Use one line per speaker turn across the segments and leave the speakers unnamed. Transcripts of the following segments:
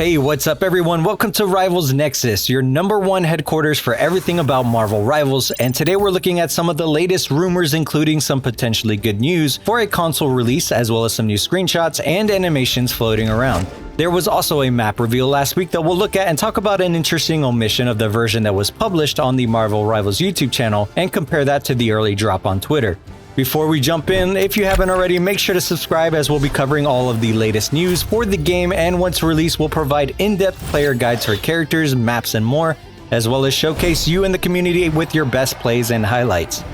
Hey, what's up everyone? Welcome to Rivals Nexus, your #1 headquarters for everything about Marvel Rivals, and today we're looking at some of the latest rumors, including some potentially good news for a console release, as well as some new screenshots and animations floating around. There was also a map reveal last week that we'll look at and talk about an interesting omission of the version that was published on the Marvel Rivals YouTube channel and compare that to the early drop on Twitter. Before we jump in, if you haven't already, make sure to subscribe as we'll be covering all of the latest news for the game, and once released, we'll provide in-depth player guides for characters, maps, and more, as well as showcase you and the community with your best plays and highlights.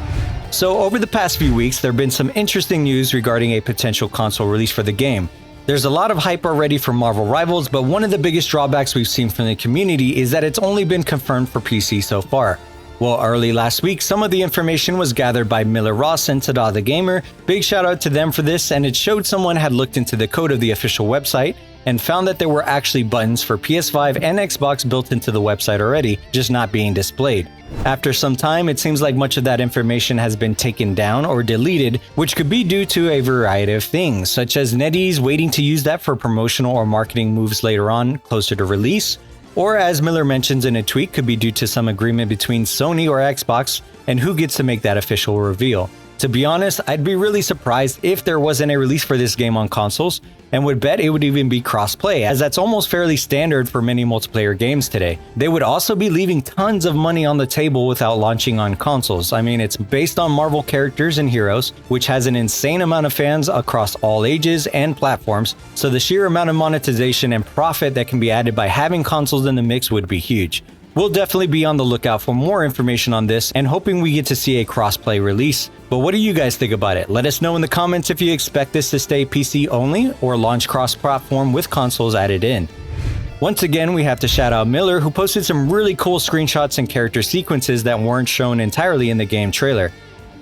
So over the past few weeks, there have been some interesting news regarding a potential console release for the game. There's a lot of hype already for Marvel Rivals, but one of the biggest drawbacks we've seen from the community is that it's only been confirmed for PC so far. Well, early last week, some of the information was gathered by Miller Ross and Tada the Gamer. Big shout out to them for this, and it showed someone had looked into the code of the official website and found that there were actually buttons for PS5 and Xbox built into the website already, just not being displayed. After some time, it seems like much of that information has been taken down or deleted, which could be due to a variety of things, such as NetEase waiting to use that for promotional or marketing moves later on, closer to release, or as Miller mentions in a tweet, could be due to some agreement between Sony or Xbox and who gets to make that official reveal. To be honest, I'd be really surprised if there wasn't a release for this game on consoles, and would bet it would even be cross-play, as that's almost fairly standard for many multiplayer games today. They would also be leaving tons of money on the table without launching on consoles. I mean, it's based on Marvel characters and heroes, which has an insane amount of fans across all ages and platforms, so the sheer amount of monetization and profit that can be added by having consoles in the mix would be huge. We'll definitely be on the lookout for more information on this and hoping we get to see a cross-play release. But what do you guys think about it? Let us know in the comments if you expect this to stay PC only or launch cross-platform with consoles added in. Once again, we have to shout out Miller, who posted some really cool screenshots and character sequences that weren't shown entirely in the game trailer.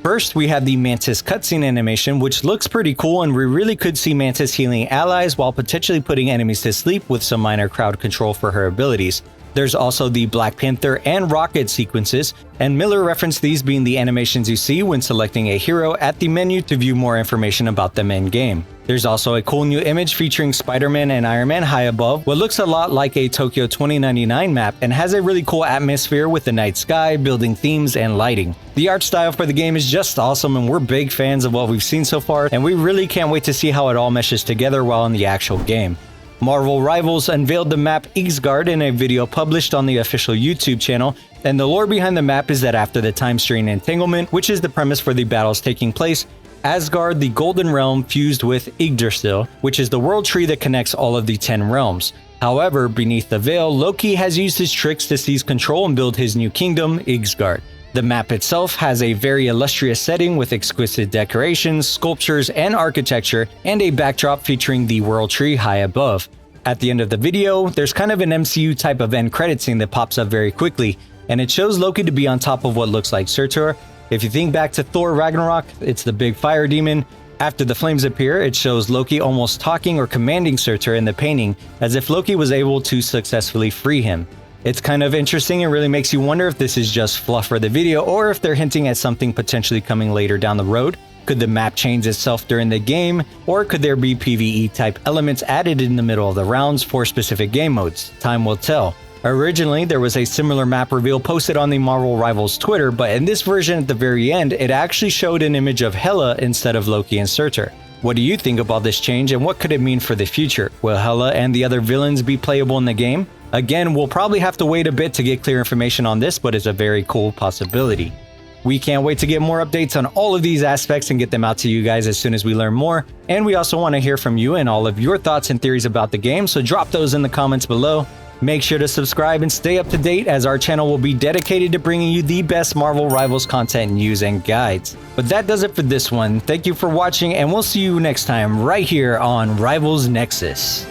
First, we have the Mantis cutscene animation, which looks pretty cool, and we really could see Mantis healing allies while potentially putting enemies to sleep with some minor crowd control for her abilities. There's also the Black Panther and Rocket sequences, and Miller referenced these being the animations you see when selecting a hero at the menu to view more information about them in-game. There's also a cool new image featuring Spider-Man and Iron Man high above what looks a lot like a Tokyo 2099 map and has a really cool atmosphere with the night sky, building themes, and lighting. The art style for the game is just awesome, and we're big fans of what we've seen so far, and we really can't wait to see how it all meshes together while in the actual game. Marvel Rivals unveiled the map Ixgard in a video published on the official YouTube channel, and the lore behind the map is that after the Time Strain Entanglement, which is the premise for the battles taking place, Asgard, the Golden Realm, fused with Yggdrasil, which is the world tree that connects all of the 10 realms. However, beneath the veil, Loki has used his tricks to seize control and build his new kingdom, Ixgard. The map itself has a very illustrious setting with exquisite decorations, sculptures, and architecture, and a backdrop featuring the world tree high above. At the end of the video, there's kind of an MCU type of end credit scene that pops up very quickly, and it shows Loki to be on top of what looks like Surtur. If you think back to Thor Ragnarok, it's the big fire demon. After the flames appear, it shows Loki almost talking or commanding Surtur in the painting, as if Loki was able to successfully free him. It's kind of interesting and really makes you wonder if this is just fluff for the video or if they're hinting at something potentially coming later down the road. Could the map change itself during the game, or could there be PvE type elements added in the middle of the rounds for specific game modes? Time will tell. Originally, there was a similar map reveal posted on the Marvel Rivals Twitter, but in this version at the very end, it actually showed an image of Hela instead of Loki and Surtur. What do you think about this change, and what could it mean for the future? Will Hela and the other villains be playable in the game? Again, we'll probably have to wait a bit to get clear information on this, but it's a very cool possibility. We can't wait to get more updates on all of these aspects and get them out to you guys as soon as we learn more. And we also want to hear from you and all of your thoughts and theories about the game, so drop those in the comments below. Make sure to subscribe and stay up to date, as our channel will be dedicated to bringing you the best Marvel Rivals content, news, and guides. But that does it for this one. Thank you for watching, and we'll see you next time right here on Rivals Nexus.